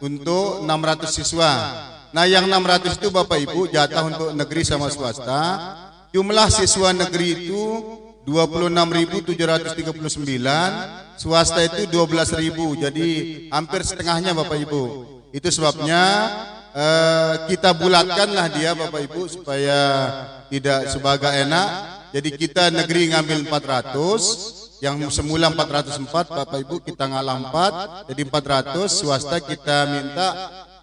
untuk 600 siswa. Nah, yang 600 itu Bapak Ibu jatah untuk negeri sama swasta. Jumlah siswa negeri itu 26.739, swasta itu 12.000. Jadi hampir setengahnya Bapak Ibu. Itu sebabnya kita bulatkanlah dia Bapak Ibu supaya tidak sebagai enak. Jadi kita negeri ngambil 400, yang semula 404 Bapak Ibu kita ngalah 4, jadi 400. Swasta kita minta,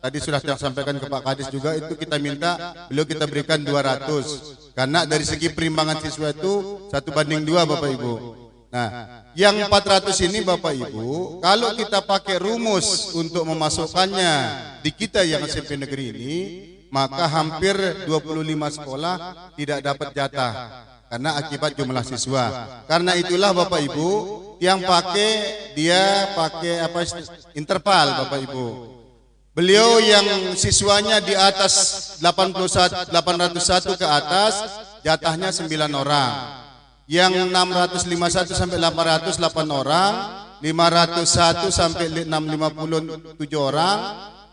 tadi sudah saya sampaikan ke Pak Kadis juga, itu kita minta beliau kita berikan 200, karena dari segi perimbangan siswa itu 1:2 Bapak Ibu. Nah, yang 400 ini Bapak Ibu, kalau kita pakai rumus untuk memasukkannya di kita yang SMP negeri ini, maka hampir 25 sekolah tidak dapat jatah karena akibat jumlah siswa. Karena itulah Bapak Ibu yang dia pakai interval Bapak Ibu. Beliau yang siswanya di atas 801 ke atas jatahnya 9 orang. Yang 651 sampai 800 8 orang, 501 sampai 657 orang,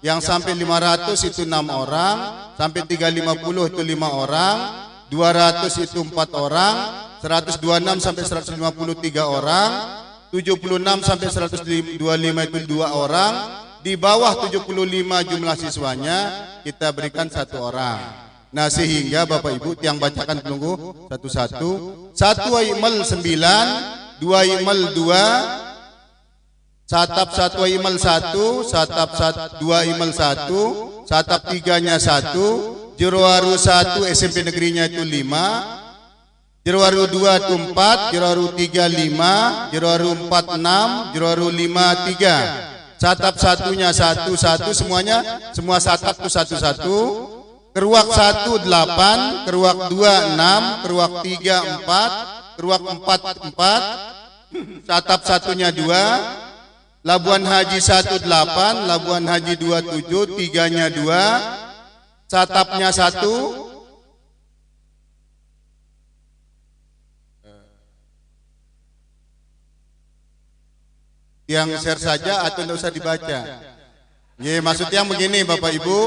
yang sampai 500 itu 6 orang, sampai 350 itu 5 orang, 200 itu 4 orang, 126 sampai 153 orang, 76 sampai 125 itu 2 orang, di bawah 75 jumlah siswanya kita berikan 1 orang. Nah, sehingga Bapak Ibu yang bacakan penunggu satu-satu. 1 imal 9, 2 imal 2, satap 1 imal 1, satap 2 imal 1, satap 3-nya 1, Jerowaru 1 SMP negerinya itu 5, Jerowaru 2 itu 4, Jerowaru 3 5, Jerowaru 4 6, Jerowaru 5 3. Satap 1-nya 1 1, semua satap itu 1 1. Keruak 1 8, keruak 2 6, keruak 3 4, keruak 4 4, satap 1-nya 2, Labuan Haji 1 8, Labuan Haji 2 7, 3-nya 2, satapnya 1. Yang share saja atau tidak usah dibaca. Ya, maksudnya begini Bapak Ibu,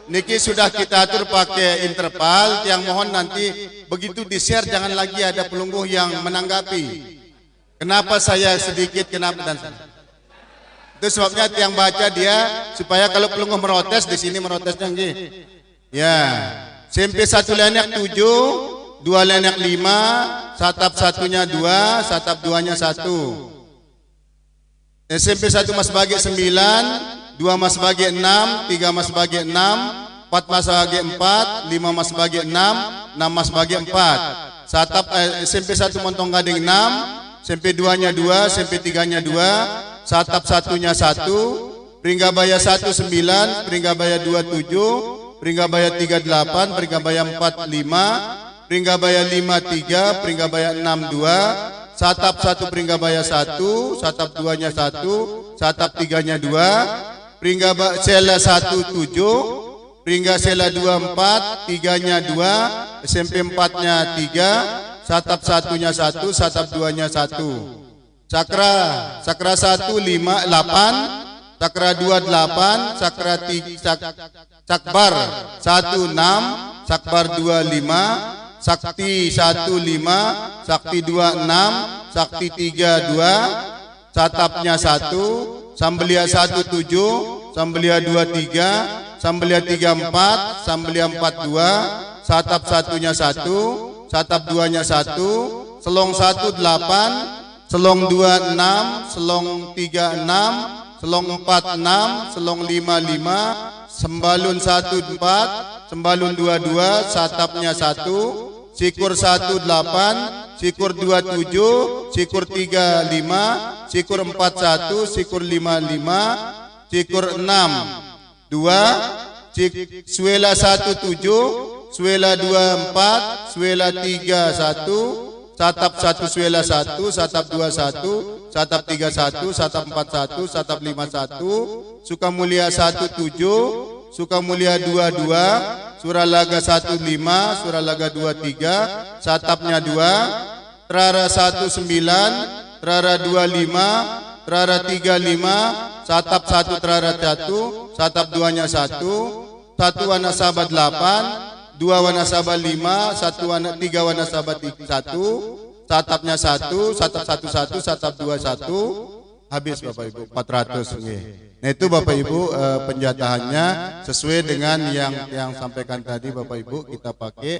niki sudah kita atur pakai interval. Yang mohon nanti begitu di share jangan lagi ada pelungguh yang menanggapi. Kenapa saya sedikit, kenapa dan itu sebabnya yang baca dia supaya kalau pelungguh merotes di sini merotesnya nggih. Ya, SMP 1 lenek 7, 2 lenek 5, satap 1-nya 2, satap 2-nya 1. SMP 1 mas bagi 9, 2 mas bagi 6, 3 mas bagi 6, 4 mas bagi 4, 5 mas bagi 6, 6 mas bagi 4. Satap SMP 1 Montong Gading 6, SMP 2-nya 2, SMP 3-nya 2, satap 1-nya 1, Pringgabaya 1 9, Pringgabaya 2 7, Pringgabaya 3 8, Pringgabaya 4 5, Pringgabaya 5 3, Pringgabaya 6 2, satap 1 Pringgabaya 1, satap 2-nya 1, satap 3-nya 2, Pringgabaya Sela 1 7, Pringgasela 2 4, 3-nya 2, SMP 4-nya 3, satap 1-nya 1, satap 2-nya 1. Sakra 1 5 8, Sakra 2 8, Sakra 3 Sakbar 1 6, Sakbar 2 5, Sakti 1 5, Sakti 2 6, Sakti 3 2, satapnya 1, Sambelia 1 7, Sambelia 2 3, Sambelia 3 4, Sambelia 4 2, satap 1-nya 1, satap 2-nya 1, Selong 1 8, Selong 2 6, Selong 3 6, Selong 4 6, Selong 5 5, Sembalun 1 4, Sembalun 2 2, satapnya 1, Sikur 1 8, Sikur 2 7, Sikur 3 5, Sikur 4 1, Sikur 5 5, Sikur 6 2, Suela 1 7, Suela 2 4, Suela 3 1, Satap 1 Suela 1, Satap 2 1, Satap 3 1, Satap 4 1, Satap 5 1, Sukamulia 1 7, Sukamulia 2 2, Suralaga 1 5, Suralaga 2 3, Satapnya 2, Trara 1 9, Trara 2 5, terara 3 5, satap 1 terara 1, satap 2-nya 1, 1 wanasaba 8, 2 wanasaba 5, 3 wanasaba 1, satapnya 1, satap 1 1, satap 2 1, habis Bapak Ibu 400 nggih. Nah itu Bapak Ibu penjatahannya sesuai dengan yang sampaikan tadi Bapak Ibu, kita pakai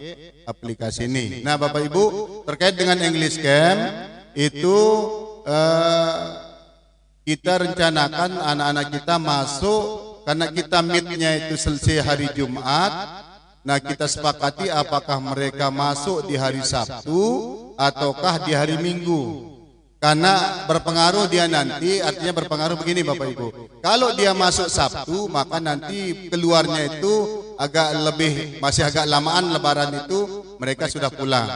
aplikasi ini. Nah Bapak Ibu terkait dengan English Camp itu kita rencanakan anak-anak kita masuk karena kita meetnya itu selesai hari Jumat. Nah kita sepakati apakah mereka masuk di hari Sabtu ataukah di hari Minggu. Karena berpengaruh dia nanti, artinya berpengaruh begini Bapak Ibu. Kalau dia masuk Sabtu, maka nanti keluarnya itu masih agak lamaan lebaran itu mereka sudah pulang.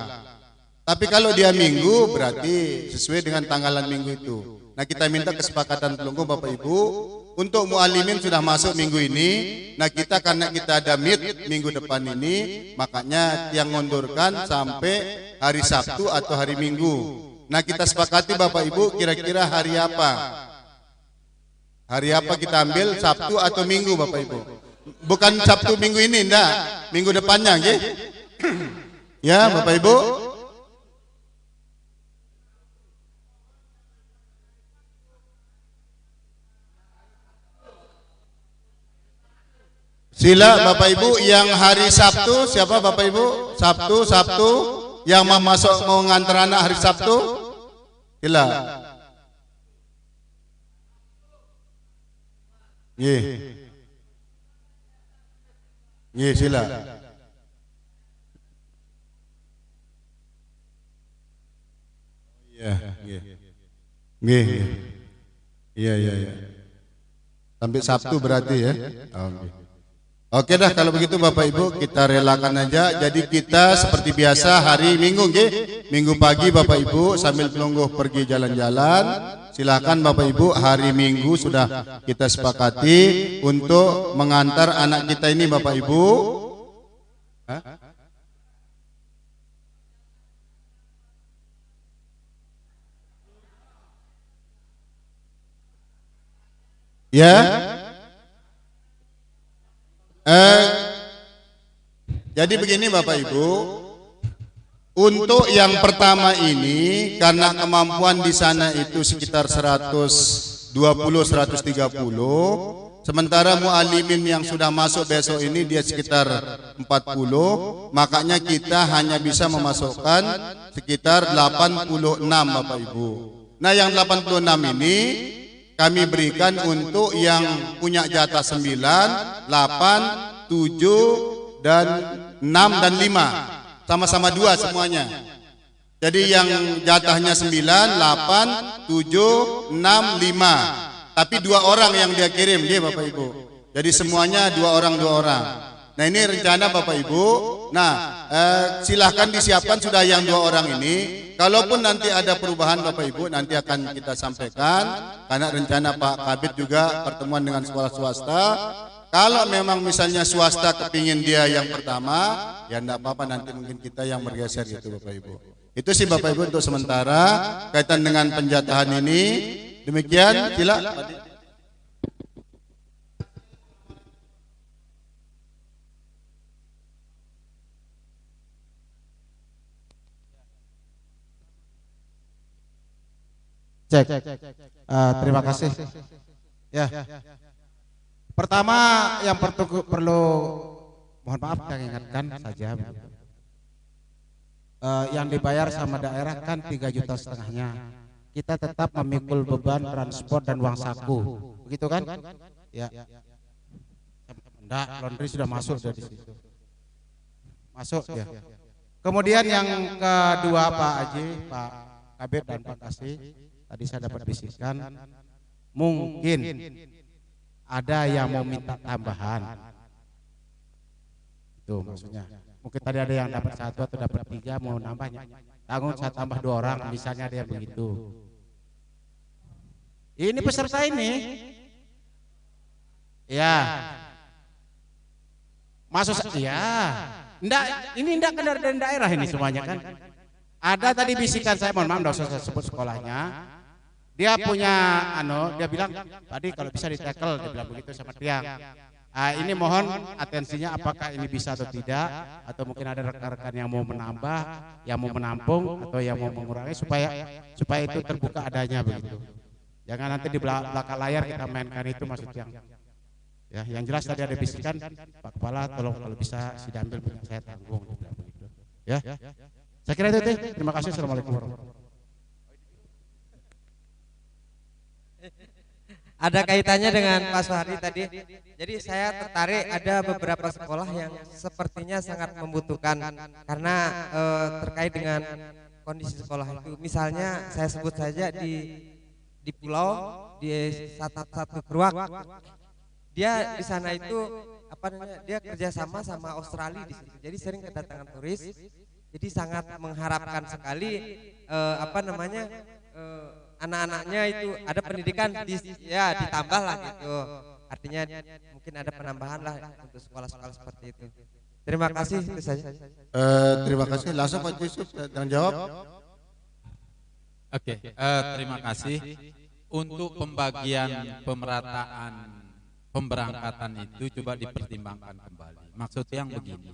Tapi kalau dia Minggu berarti sesuai dengan tanggalan Minggu itu. Nah kita minta kesepakatan pelunggu Bapak Ibu. Untuk mualimin sudah masuk minggu ini. Nah kita karena kita ada meet minggu depan ini, makanya yang ngundurkan sampai hari Sabtu atau hari Minggu. Nah kita sepakati Bapak Ibu kira-kira hari apa? Hari apa kita ambil, Sabtu atau Minggu Bapak Ibu? Bukan Sabtu Minggu ini, enggak. Minggu depannya, okay? Ya Bapak Ibu. Sila Bapak Ibu yang hari Sabtu, siapa Bapak Ibu? Sabtu yang mau ngantar anak hari Sabtu. Sila. Ye sila. Iya. Sampai Sabtu berarti ya. Oke dah kalau begitu Bapak Ibu kita relakan aja. Jadi kita seperti biasa hari Minggu Minggu pagi Bapak Ibu sambil pelungguh pergi jalan-jalan. Silakan Bapak Ibu hari Minggu sudah kita sepakati untuk mengantar anak kita ini Bapak Ibu. Ya. Jadi begini Bapak Ibu, untuk yang pertama ini karena kemampuan di sana itu sekitar 120 130, sementara mualimin yang sudah masuk besok ini dia sekitar 40, makanya kita hanya bisa memasukkan sekitar 86 Bapak Ibu. Nah yang 86 ini kami berikan untuk yang punya jatah 9, 8, 7, dan 6 dan 5. Sama-sama 2 semuanya. Jadi yang jatahnya 9, 8, 7, 6, 5. Tapi 2 orang yang dia kirim, dia Bapak Ibu. Jadi semuanya 2 orang. Nah ini rencana Bapak Ibu. Nah silahkan disiapkan sudah yang 2 orang ini. Kalaupun nanti ada perubahan Bapak Ibu nanti akan kita sampaikan. Karena rencana Pak Kabid juga pertemuan dengan sekolah swasta. Kalau memang misalnya swasta kepingin dia yang pertama, ya enggak apa-apa nanti mungkin kita yang bergeser gitu Bapak Ibu. Itu sih Bapak Ibu untuk sementara kaitan dengan penjatahan ini. Demikian, sila. Cek. Terima kasih. Ya. Pertama yang perlu mohon maaf saya ingatkan saja. Yang dibayar sama daerah kan 3,5 juta. Kita tetap memikul beban transport dan uang saku. Begitu kan? Ya. Enggak, laundry sudah masuk dari situ. Masuk ya. Kemudian yang kedua Pak Haji, Pak Kabid dan Pak Kasih, tadi saya dapat bisikan mungkin ada yang mau minta tambahan. Itu maksudnya. Mungkin tadi ada yang dapat 1 atau dapat 3 mau nambahnya. Tanggung saya tambah 2 orang, misalnya ada yang begitu. Ini peserta ini. Ya. Masuk ya. Ini enggak dari daerah ini semuanya kan. Ada tadi bisikan saya, mohon maaf enggak usah saya sebut sekolahnya. Dia punya dia bilang tadi kalau bisa ditackle, dia bilang begitu sama Tiang. Ini mohon atensinya, apakah ini bisa atau tidak, atau mungkin ada rekan-rekan yang mau menambah, yang mau menampung, atau yang mau mengurangi supaya itu terbuka adanya begitu. Jangan nanti di belakang layar kita mainkan itu, maksud Tiang. Ya, yang jelas tadi ada bisikan, Pak Kepala tolong kalau bisa diambil punya saya tanggung, begitu. Ya, saya kira itu. Terima kasih. Assalamualaikum warahmatullahi wabarakatuh. Ada kaitannya dengan Pak Soehardi tadi. Jadi saya tertarik, ada beberapa sekolah yang sepertinya sangat membutuhkan karena terkait dengan kondisi sekolah itu. Misalnya saya sebut saja di pulau, di satu Keruak. Dia di sana itu dia kerjasama sama Australia di situ. Jadi sering kedatangan turis. Jadi sangat mengharapkan sekali anak-anaknya itu ada pendidikan ditambah lah gitu. Artinya mungkin ada penambahan lah untuk sekolah-sekolah seperti itu. Terima kasih, itu saja. Terima kasih. Langsung Pak Yusuf dan jawab. Oke, terima kasih. Untuk pembagian pemerataan pemberangkatan itu coba dipertimbangkan kembali. Maksud yang begini,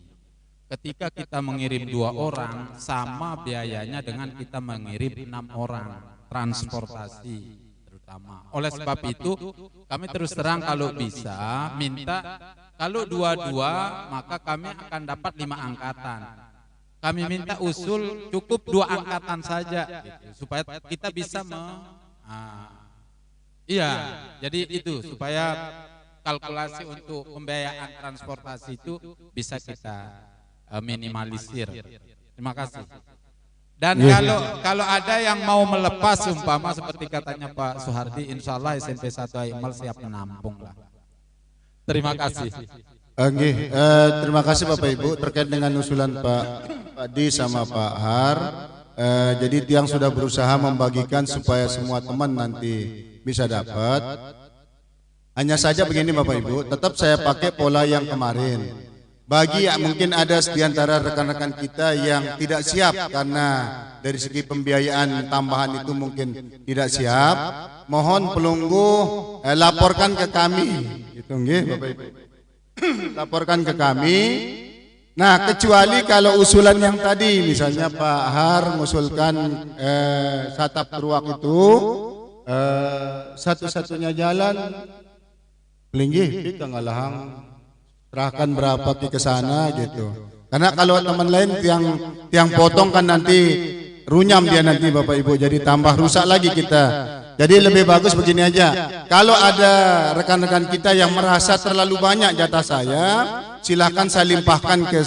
ketika kita mengirim 2 orang sama biayanya dengan kita mengirim 6 orang transportasi terutama. Oleh sebab itu kami terus terang kalau bisa minta, kalau 2-2 maka kami akan dapat 5 angkatan. Kami minta usul cukup 2 angkatan saja gitu, supaya kita bisa jadi itu supaya kalkulasi untuk pembiayaan transportasi itu bisa kita minimalisir. Terima kasih. Dan kalau ada yang mau melepas umpama seperti katanya Pak Soehardi, insya Allah SMP 1 Aimal siap menampung lah. Terima kasih. Terima kasih Bapak Ibu terkait dengan usulan Pak Di sama Pak Har. Jadi Tiang sudah berusaha membagikan supaya semua teman nanti bisa dapat. Hanya saja begini Bapak Ibu, tetap saya pakai pola yang kemarin. Bagi yang mungkin ada di antara rekan-rekan kita yang tidak siap karena dari segi pembiayaan tambahan itu mungkin tidak siap, mohon pelunggu laporkan ke kami. Gitu nggih Bapak Ibu. Laporkan ke kami. Nah, kecuali kalau usulan yang tadi misalnya Pak Har mengusulkan Satap Keruak itu satu-satunya jalan Linggih, kita ngalahang serahkan berapa ke sana gitu. Karena kalau teman lain yang potong kan nanti runyam dia nanti Bapak Ibu, jadi tambah rusak lagi kita. Jadi lebih bagus begini aja. Kalau ada rekan-rekan kita yang merasa terlalu banyak jatah saya, silakan saya limpahkan ke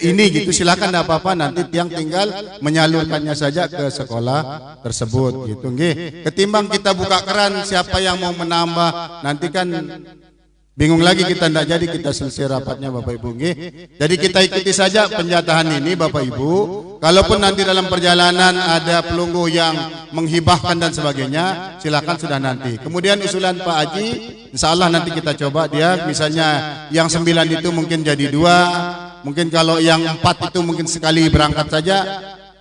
ini gitu, silakan enggak apa-apa, nanti Tiang tinggal menyalurkannya saja ke sekolah tersebut gitu nggih. Ketimbang kita buka keran siapa yang mau menambah, nanti kan bingung lagi kita, enggak jadi kita selesai rapatnya Bapak Ibu nggih. Jadi kita ikuti saja penjatahan ini Bapak Ibu. Kalaupun nanti dalam perjalanan ada pelunggu yang menghibahkan dan sebagainya, silakan sudah nanti. Kemudian usulan Pak Haji, insya Allah nanti kita coba dia misalnya yang 9 itu mungkin jadi 2, mungkin kalau yang 4 itu mungkin sekali berangkat saja.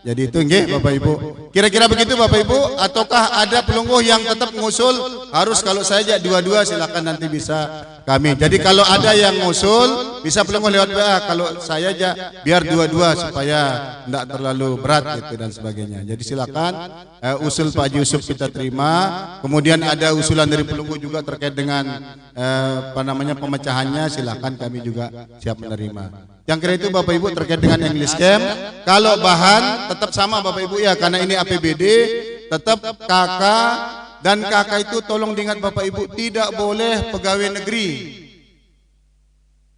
Jadi itu nggih Bapak Ibu. Kira-kira begitu Bapak Ibu, ataukah ada pelunggu yang tetap mengusul harus kalau saja 2-2, silakan nanti bisa kami. Jadi kalau ada yang mengusul bisa pelunggu lewat WA, kalau saya aja biar 2-2 supaya tidak terlalu berat gitu dan sebagainya. Jadi silakan usul Pak Yusuf kita terima. Kemudian ada usulan dari pelunggu juga terkait dengan pemecahannya, silakan kami juga siap menerima. Yang kira itu Bapak Ibu terkait dengan English Camp. Kalau bahan tetap sama Bapak Ibu ya, karena ini APBD, tetap KK, dan KK itu tolong diingat Bapak Ibu tidak boleh pegawai negeri.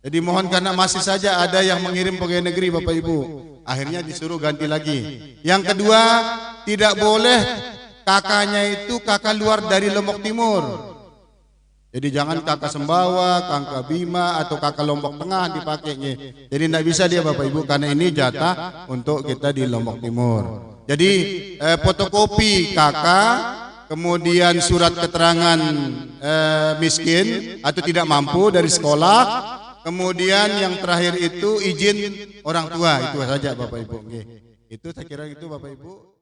Jadi mohon, karena masih saja ada yang mengirim pegawai negeri Bapak Ibu, akhirnya disuruh ganti lagi. Yang kedua, tidak boleh KK-nya itu KK luar dari Lombok Timur. Jadi jangan kakak Sembawa, kakak Bima atau kakak Lombok Tengah dipakainya. Jadi tidak bisa dia Bapak Ibu, karena ini jatah untuk kita di Lombok Timur. Jadi fotokopi kakak, kemudian surat keterangan miskin atau tidak mampu dari sekolah, kemudian yang terakhir itu izin orang tua, itu saja Bapak Ibu. Itu saya kira itu Bapak Ibu.